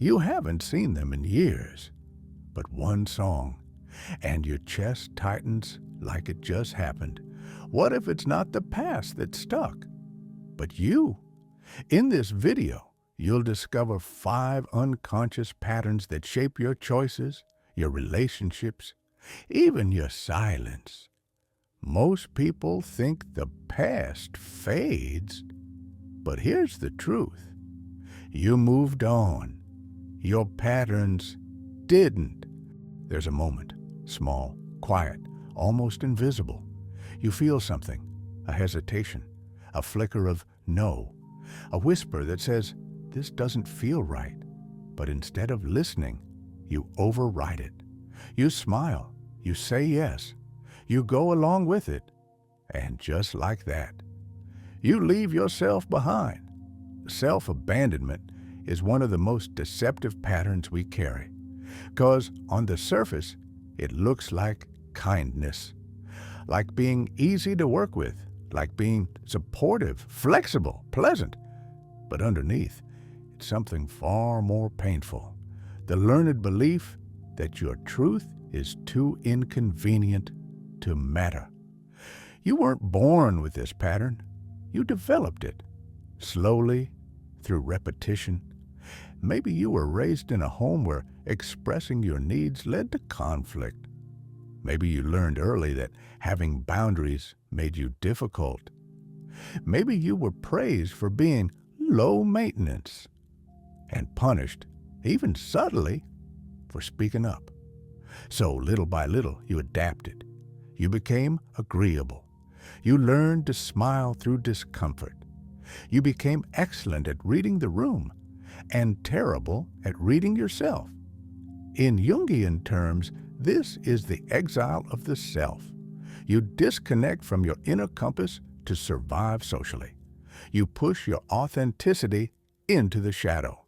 You haven't seen them in years, but one song, and your chest tightens like it just happened. What if it's not the past that's stuck, but you? In this video, you'll discover 5 unconscious patterns that shape your choices, your relationships, even your silence. Most people think the past fades, but here's the truth. You moved on. Your patterns didn't. There's a moment, small, quiet, almost invisible. You feel something, a hesitation, a flicker of no, a whisper that says, this doesn't feel right. But instead of listening, you override it. You smile, you say yes, you go along with it, and just like that, you leave yourself behind. Self-abandonment is one of the most deceptive patterns we carry, because on the surface, it looks like kindness, like being easy to work with, like being supportive, flexible, pleasant. But underneath, it's something far more painful. The learned belief that your truth is too inconvenient to matter. You weren't born with this pattern. You developed it, slowly, through repetition. Maybe you were raised in a home where expressing your needs led to conflict. Maybe you learned early that having boundaries made you difficult. Maybe you were praised for being low maintenance and punished, even subtly, for speaking up. So little by little, you adapted. You became agreeable. You learned to smile through discomfort. You became excellent at reading the room and terrible at reading yourself. In Jungian terms, this is the exile of the self. You disconnect from your inner compass to survive socially. You push your authenticity into the shadow,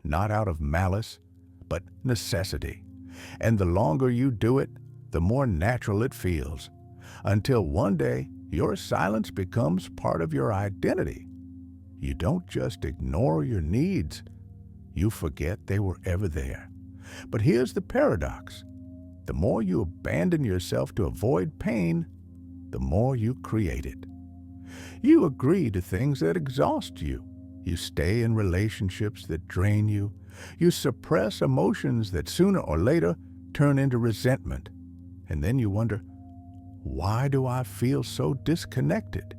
not out of malice, but necessity. And the longer you do it, the more natural it feels, until one day your silence becomes part of your identity. You don't just ignore your needs, you forget they were ever there. But here's the paradox. The more you abandon yourself to avoid pain, the more you create it. You agree to things that exhaust you. You stay in relationships that drain you. You suppress emotions that sooner or later turn into resentment. And then you wonder, why do I feel so disconnected?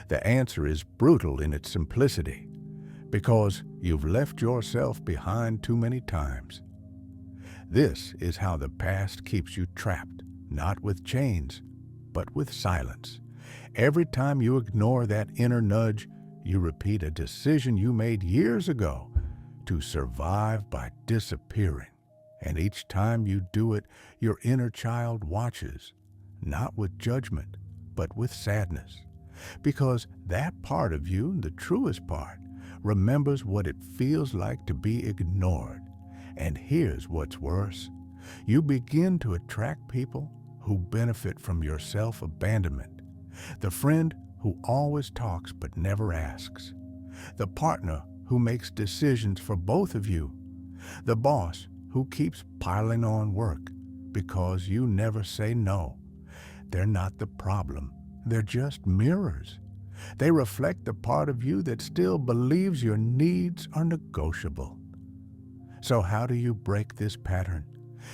The answer is brutal in its simplicity, because you've left yourself behind too many times. This is how the past keeps you trapped, not with chains, but with silence. Every time you ignore that inner nudge, you repeat a decision you made years ago to survive by disappearing. And each time you do it, your inner child watches, not with judgment, but with sadness. Because that part of you, the truest part, remembers what it feels like to be ignored. And here's what's worse. You begin to attract people who benefit from your self-abandonment. The friend who always talks but never asks. The partner who makes decisions for both of you. The boss who keeps piling on work because you never say no. They're not the problem. They're just mirrors. They reflect the part of you that still believes your needs are negotiable. So how do you break this pattern?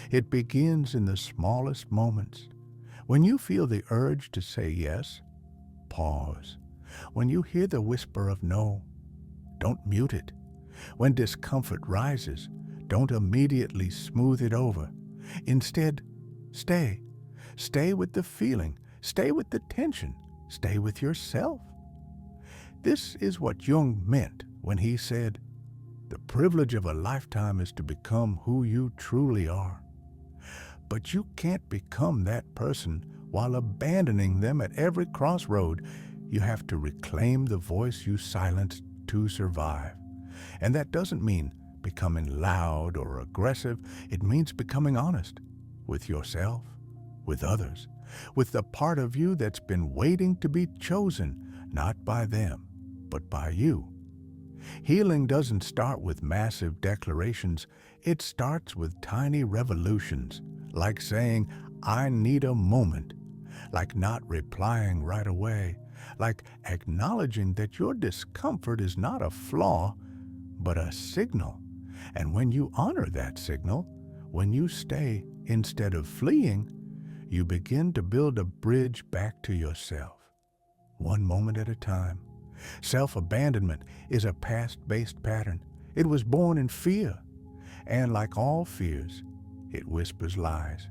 It begins in the smallest moments. When you feel the urge to say yes, pause. When you hear the whisper of no, don't mute it. When discomfort rises, don't immediately smooth it over. Instead, stay. Stay with the feeling. Stay with the tension. Stay with yourself. This is what Jung meant when he said, the privilege of a lifetime is to become who you truly are. But you can't become that person while abandoning them at every crossroad. You have to reclaim the voice you silenced to survive. And that doesn't mean becoming loud or aggressive. It means becoming honest with yourself, with others, with the part of you that's been waiting to be chosen, not by them, but by you. Healing doesn't start with massive declarations. It starts with tiny revolutions, like saying, I need a moment, like not replying right away, like acknowledging that your discomfort is not a flaw, but a signal. And when you honor that signal, when you stay instead of fleeing, you begin to build a bridge back to yourself, one moment at a time. Self-abandonment is a past-based pattern. It was born in fear, and like all fears, it whispers lies.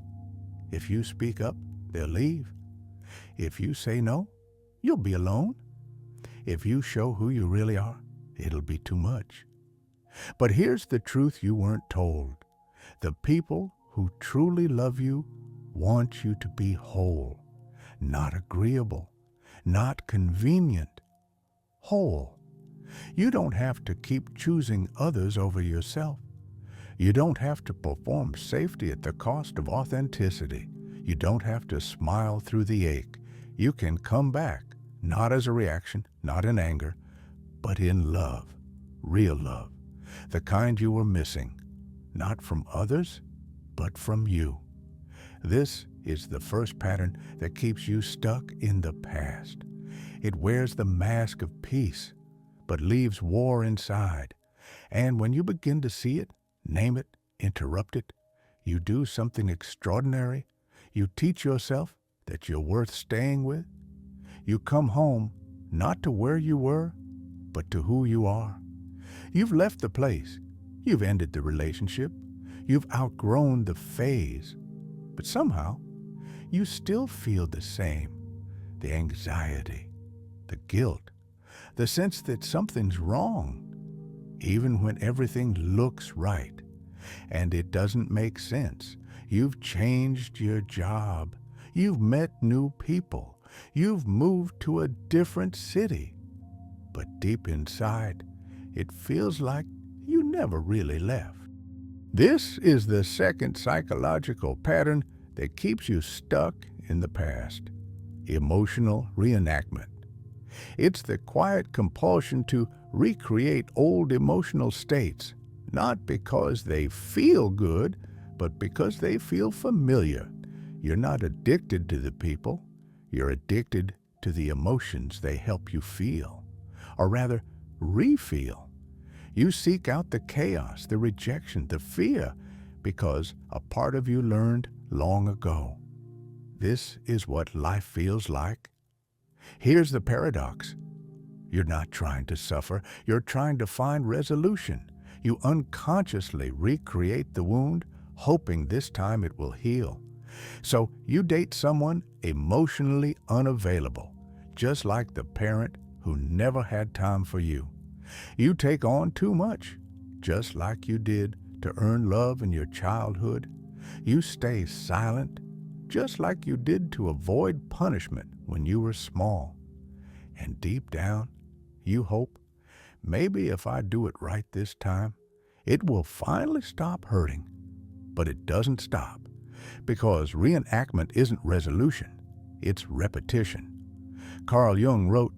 If you speak up, they'll leave. If you say no, you'll be alone. If you show who you really are, it'll be too much. But here's the truth you weren't told. The people who truly love you want you to be whole, not agreeable, not convenient, whole. You don't have to keep choosing others over yourself. You don't have to perform safety at the cost of authenticity. You don't have to smile through the ache. You can come back, not as a reaction, not in anger, but in love, real love, the kind you were missing, not from others, but from you. This is the first pattern that keeps you stuck in the past. It wears the mask of peace, but leaves war inside. And when you begin to see it, name it, interrupt it, you do something extraordinary. You teach yourself that you're worth staying with. You come home, not to where you were, but to who you are. You've left the place. You've ended the relationship. You've outgrown the phase. But somehow, you still feel the same. The anxiety, the guilt, the sense that something's wrong, even when everything looks right. And it doesn't make sense. You've changed your job. You've met new people. You've moved to a different city. But deep inside, it feels like you never really left. This is the second psychological pattern that keeps you stuck in the past: emotional reenactment. It's the quiet compulsion to recreate old emotional states, not because they feel good, but because they feel familiar. You're not addicted to the people. You're addicted to the emotions they help you feel, or rather, re-feel. You seek out the chaos, the rejection, the fear, because a part of you learned long ago. This is what life feels like. Here's the paradox. You're not trying to suffer. You're trying to find resolution. You unconsciously recreate the wound, hoping this time it will heal. So you date someone emotionally unavailable, just like the parent who never had time for you. You take on too much, just like you did to earn love in your childhood. You stay silent, just like you did to avoid punishment when you were small. And deep down, you hope, maybe if I do it right this time, it will finally stop hurting. But it doesn't stop, because reenactment isn't resolution, it's repetition. Carl Jung wrote,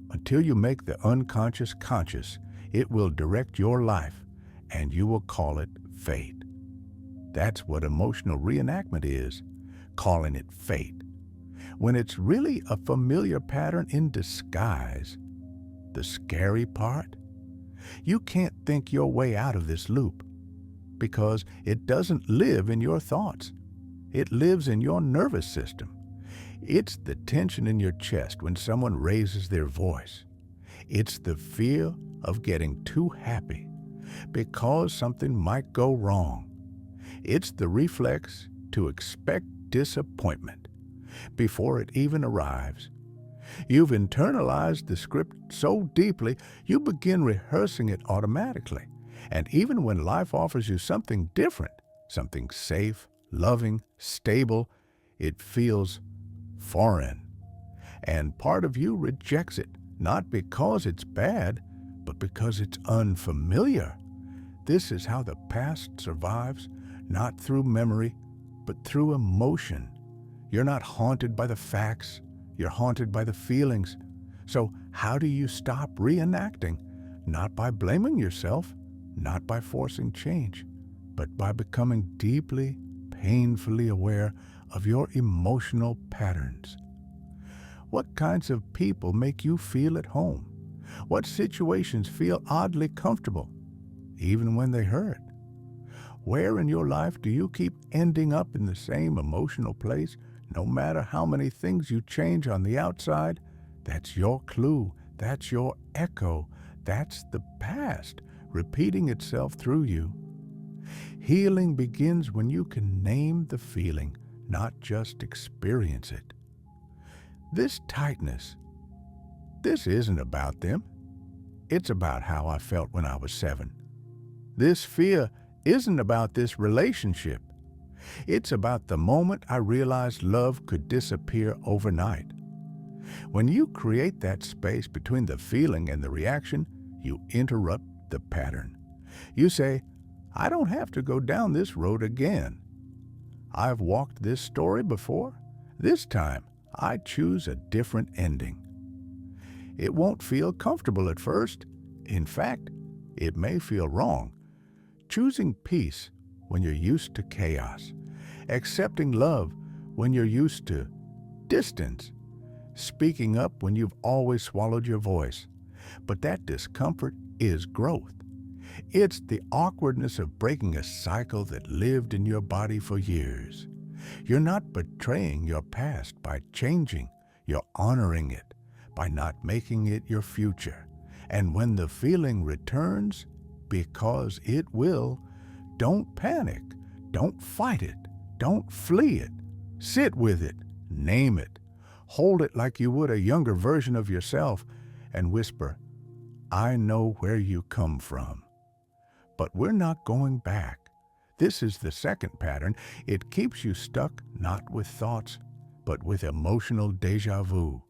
"Until you make the unconscious conscious, it will direct your life, and you will call it fate." That's what emotional reenactment is, calling it fate, when it's really a familiar pattern in disguise. The scary part? You can't think your way out of this loop, because it doesn't live in your thoughts. It lives in your nervous system. It's the tension in your chest when someone raises their voice. It's the fear of getting too happy because something might go wrong. It's the reflex to expect disappointment before it even arrives. You've internalized the script so deeply, you begin rehearsing it automatically. And even when life offers you something different, something safe, loving, stable, it feels foreign. And part of you rejects it, not because it's bad, but because it's unfamiliar. This is how the past survives, not through memory, but through emotion. You're not haunted by the facts, you're haunted by the feelings. So how do you stop reenacting? not by blaming yourself, not by forcing change, but by becoming deeply, painfully aware of your emotional patterns. What kinds of people make you feel at home? What situations feel oddly comfortable, even when they hurt? Where in your life do you keep ending up in the same emotional place, no matter how many things you change on the outside? That's your clue. That's your echo. That's the past repeating itself through you. Healing begins when you can name the feeling, not just experience it. This tightness, this isn't about them. It's about how I felt when I was 7. This fear isn't about this relationship. It's about the moment I realized love could disappear overnight. When you create that space between the feeling and the reaction, you interrupt the pattern. You say, I don't have to go down this road again. I've walked this story before. This time, I choose a different ending. It won't feel comfortable at first. In fact, it may feel wrong. Choosing peace when you're used to chaos. Accepting love when you're used to distance. Speaking up when you've always swallowed your voice. But that discomfort is growth. It's the awkwardness of breaking a cycle that lived in your body for years. You're not betraying your past by changing. You're honoring it by not making it your future. And when the feeling returns, because it will, don't panic. Don't fight it. Don't flee it. Sit with it. Name it. Hold it like you would a younger version of yourself and whisper, I know where you come from. But we're not going back. This is the second pattern. It keeps you stuck not with thoughts, but with emotional déjà vu.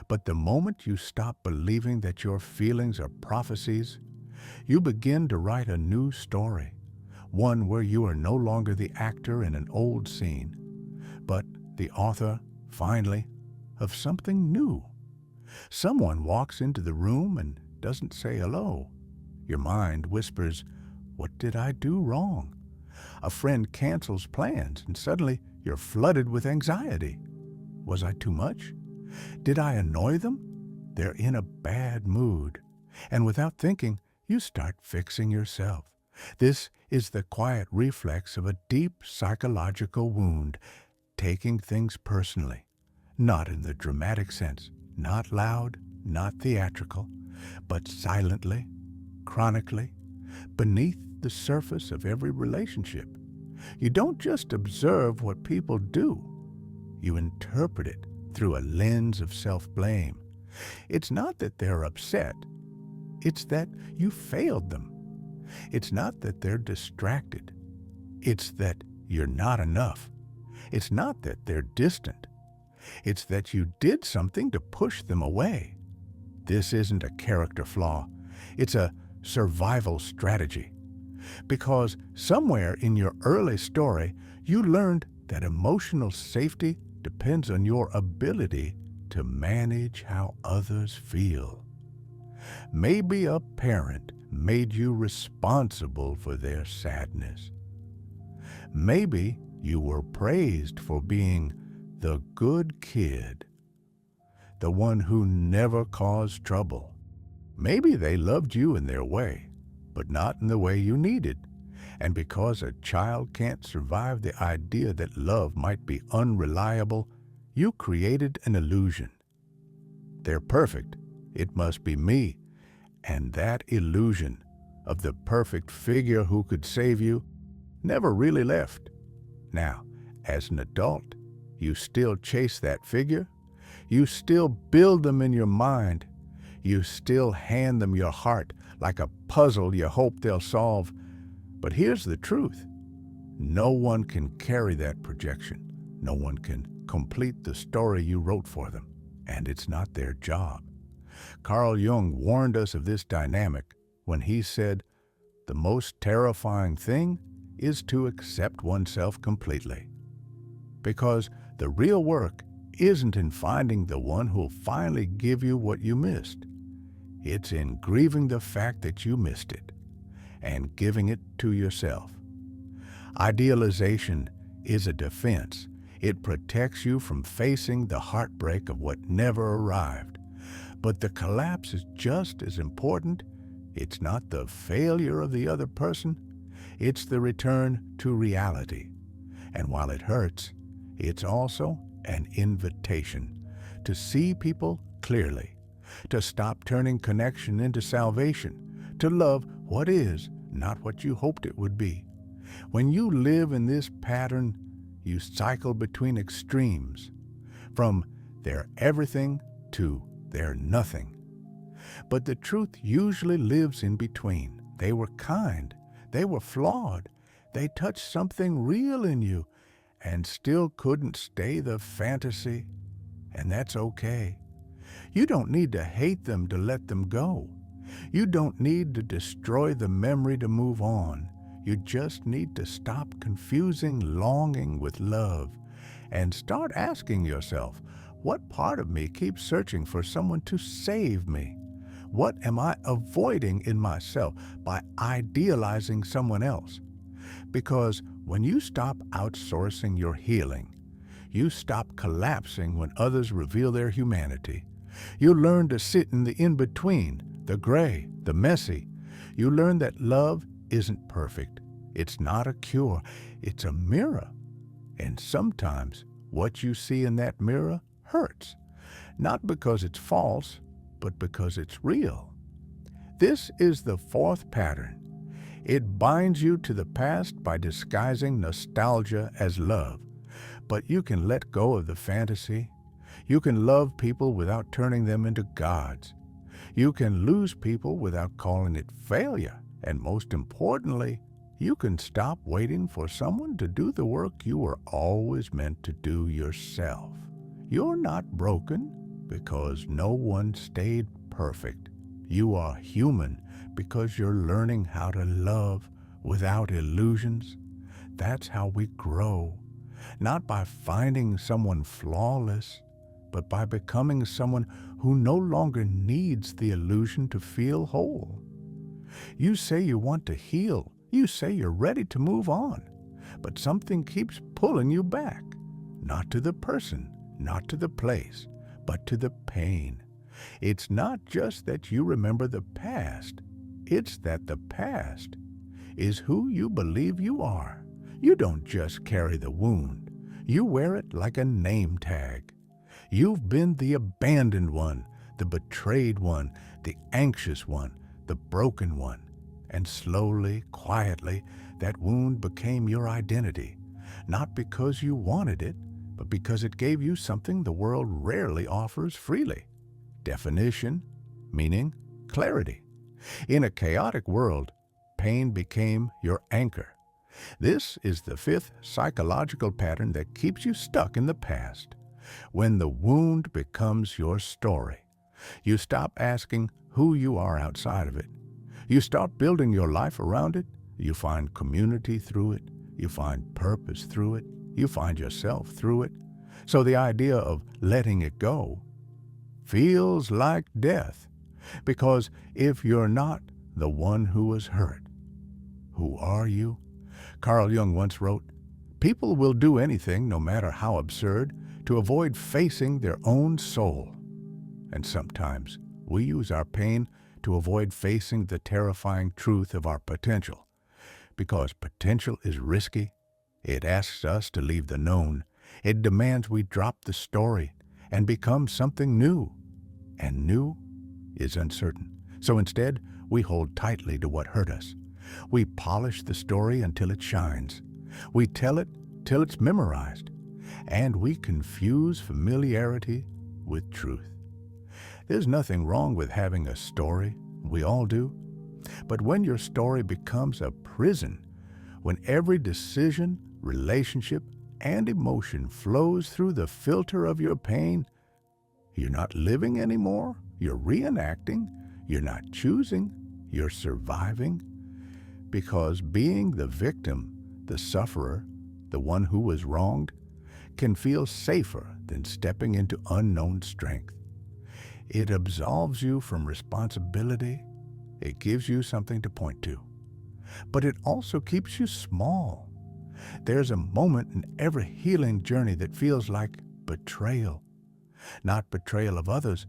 But the moment you stop believing that your feelings are prophecies, you begin to write a new story, one where you are no longer the actor in an old scene, but the author, finally, of something new. Someone walks into the room and doesn't say hello. Your mind whispers, what did I do wrong? A friend cancels plans and suddenly you're flooded with anxiety. Was I too much? Did I annoy them? They're in a bad mood. And without thinking, you start fixing yourself. This is the quiet reflex of a deep psychological wound, taking things personally, not in the dramatic sense, not loud, not theatrical, but silently, chronically, beneath the surface of every relationship. You don't just observe what people do. You interpret it through a lens of self-blame. It's not that they're upset. It's that you failed them. It's not that they're distracted. It's that you're not enough. It's not that they're distant. It's that you did something to push them away. This isn't a character flaw. It's a survival strategy. Because somewhere in your early story, you learned that emotional safety depends on your ability to manage how others feel. Maybe a parent made you responsible for their sadness. Maybe you were praised for being the good kid, the one who never caused trouble. Maybe they loved you in their way, but not in the way you needed. And because a child can't survive the idea that love might be unreliable, you created an illusion. They're perfect. It must be me. And that illusion of the perfect figure who could save you never really left. Now, as an adult, you still chase that figure. You still build them in your mind. You still hand them your heart like a puzzle you hope they'll solve. But here's the truth. No one can carry that projection. No one can complete the story you wrote for them. And it's not their job. Carl Jung warned us of this dynamic when he said, the most terrifying thing is to accept oneself completely. Because the real work isn't in finding the one who'll finally give you what you missed. It's in grieving the fact that you missed it and giving it to yourself. Idealization is a defense. It protects you from facing the heartbreak of what never arrived. But the collapse is just as important. It's not the failure of the other person, it's the return to reality. And while it hurts, it's also an invitation to see people clearly, to stop turning connection into salvation, to love what is, not what you hoped it would be. When you live in this pattern, you cycle between extremes, from they're everything to they're nothing. But the truth usually lives in between. They were kind, they were flawed, they touched something real in you and still couldn't stay the fantasy, and that's okay. You don't need to hate them to let them go. You don't need to destroy the memory to move on. You just need to stop confusing longing with love and start asking yourself, what part of me keeps searching for someone to save me? What am I avoiding in myself by idealizing someone else? Because when you stop outsourcing your healing, you stop collapsing when others reveal their humanity. You learn to sit in the in-between, the gray, the messy. You learn that love isn't perfect. It's not a cure. It's a mirror. And sometimes what you see in that mirror hurts. Not because it's false, but because it's real. This is the fourth pattern. It binds you to the past by disguising nostalgia as love. But you can let go of the fantasy. You can love people without turning them into gods. You can lose people without calling it failure. And most importantly, you can stop waiting for someone to do the work you were always meant to do yourself. You're not broken because no one stayed perfect. You are human because you're learning how to love without illusions. That's how we grow. Not by finding someone flawless, but by becoming someone who no longer needs the illusion to feel whole. You say you want to heal. You say you're ready to move on. But something keeps pulling you back. Not to the person, not to the place, but to the pain. It's not just that you remember the past. It's that the past is who you believe you are. You don't just carry the wound. You wear it like a name tag. You've been the abandoned one, the betrayed one, the anxious one, the broken one. And slowly, quietly, that wound became your identity. Not because you wanted it, but because it gave you something the world rarely offers freely. Definition, meaning, clarity. In a chaotic world, pain became your anchor. This is the fifth psychological pattern that keeps you stuck in the past. When the wound becomes your story, you stop asking who you are outside of it. You start building your life around it. You find community through it. You find purpose through it. You find yourself through it. So the idea of letting it go feels like death. Because if you're not the one who was hurt, who are you? Carl Jung once wrote, "People will do anything, no matter how absurd, to avoid facing their own soul." And sometimes we use our pain to avoid facing the terrifying truth of our potential. Because potential is risky, it asks us to leave the known. It demands we drop the story and become something new. And new is uncertain. So instead, we hold tightly to what hurt us. We polish the story until it shines. We tell it till it's memorized. And we confuse familiarity with truth. There's nothing wrong with having a story. We all do. But when your story becomes a prison, when every decision, relationship, and emotion flows through the filter of your pain, you're not living anymore. You're reenacting. You're not choosing. You're surviving. Because being the victim, the sufferer, the one who was wronged, can feel safer than stepping into unknown strength. It absolves you from responsibility. It gives you something to point to. But it also keeps you small. There's a moment in every healing journey that feels like betrayal. Not betrayal of others,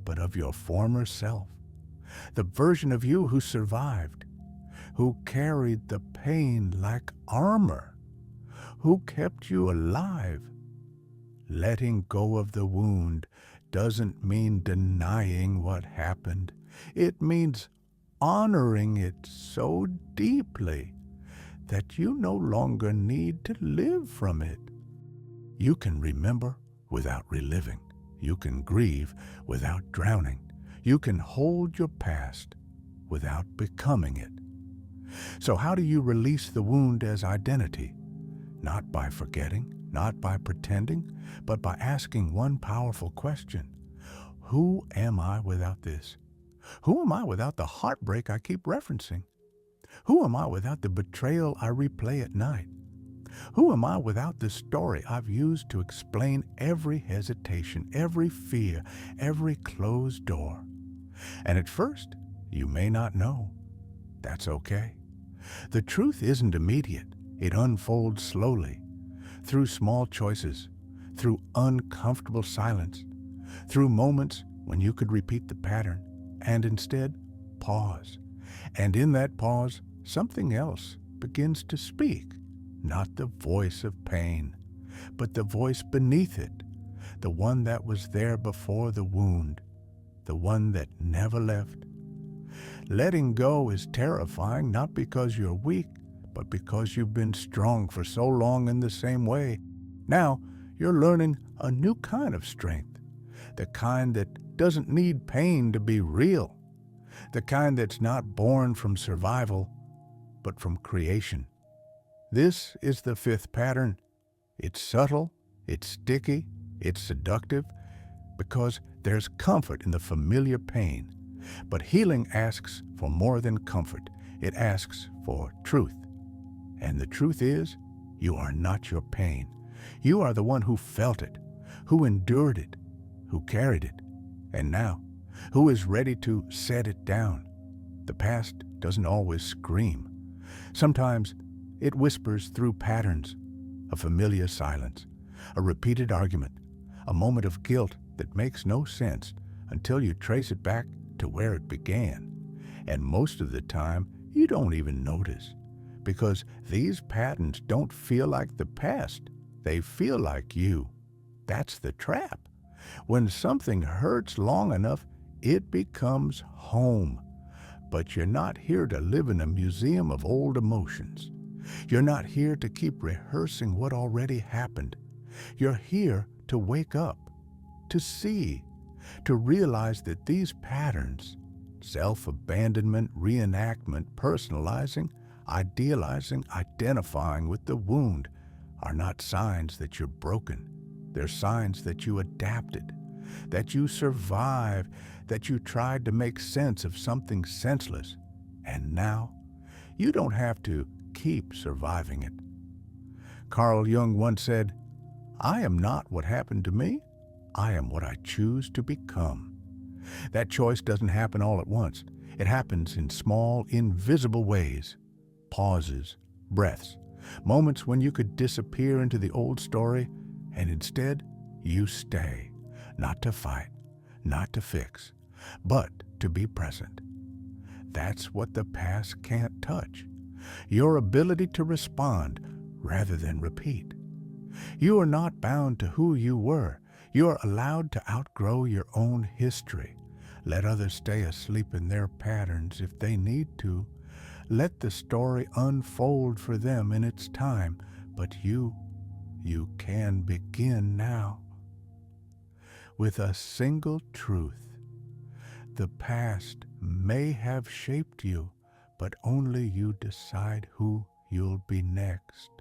but of your former self. The version of you who survived, who carried the pain like armor, who kept you alive. Letting go of the wound doesn't mean denying what happened. It means honoring it so deeply that you no longer need to live from it. You can remember without reliving. You can grieve without drowning. You can hold your past without becoming it. So how do you release the wound as identity? Not by forgetting, not by pretending, but by asking one powerful question. Who am I without this? Who am I without the heartbreak I keep referencing? Who am I without the betrayal I replay at night? Who am I without the story I've used to explain every hesitation, every fear, every closed door? And at first, you may not know. That's okay. The truth isn't immediate. It unfolds slowly, through small choices, through uncomfortable silence, through moments when you could repeat the pattern and instead pause. And in that pause, something else begins to speak, not the voice of pain, but the voice beneath it, the one that was there before the wound, the one that never left. Letting go is terrifying, not because you're weak, but because you've been strong for so long in the same way. Now, you're learning a new kind of strength, the kind that doesn't need pain to be real, the kind that's not born from survival, but from creation. This is the fifth pattern. It's subtle, it's sticky, it's seductive, because there's comfort in the familiar pain. But healing asks for more than comfort. It asks for truth. And the truth is, you are not your pain. You are the one who felt it, who endured it, who carried it, and now, who is ready to set it down. The past doesn't always scream. Sometimes it whispers through patterns, a familiar silence, a repeated argument, a moment of guilt that makes no sense until you trace it back to where it began. And most of the time, you don't even notice, because these patterns don't feel like the past. They feel like you. That's the trap. When something hurts long enough, it becomes home. But you're not here to live in a museum of old emotions. You're not here to keep rehearsing what already happened. You're here to wake up, to see, to realize that these patterns, self-abandonment, reenactment, personalizing, idealizing, identifying with the wound, are not signs that you're broken. They're signs that you adapted, that you survived, that you tried to make sense of something senseless. And now, you don't have to keep surviving it. Carl Jung once said, "I am not what happened to me. I am what I choose to become." That choice doesn't happen all at once. It happens in small, invisible ways. Pauses, breaths, moments when you could disappear into the old story, and instead you stay, not to fight, not to fix, but to be present. That's what the past can't touch. Your ability to respond rather than repeat. You are not bound to who you were. You are allowed to outgrow your own history. Let others stay asleep in their patterns if they need to. Let the story unfold for them in its time, but you can begin now. With a single truth. The past may have shaped you, but only you decide who you'll be next.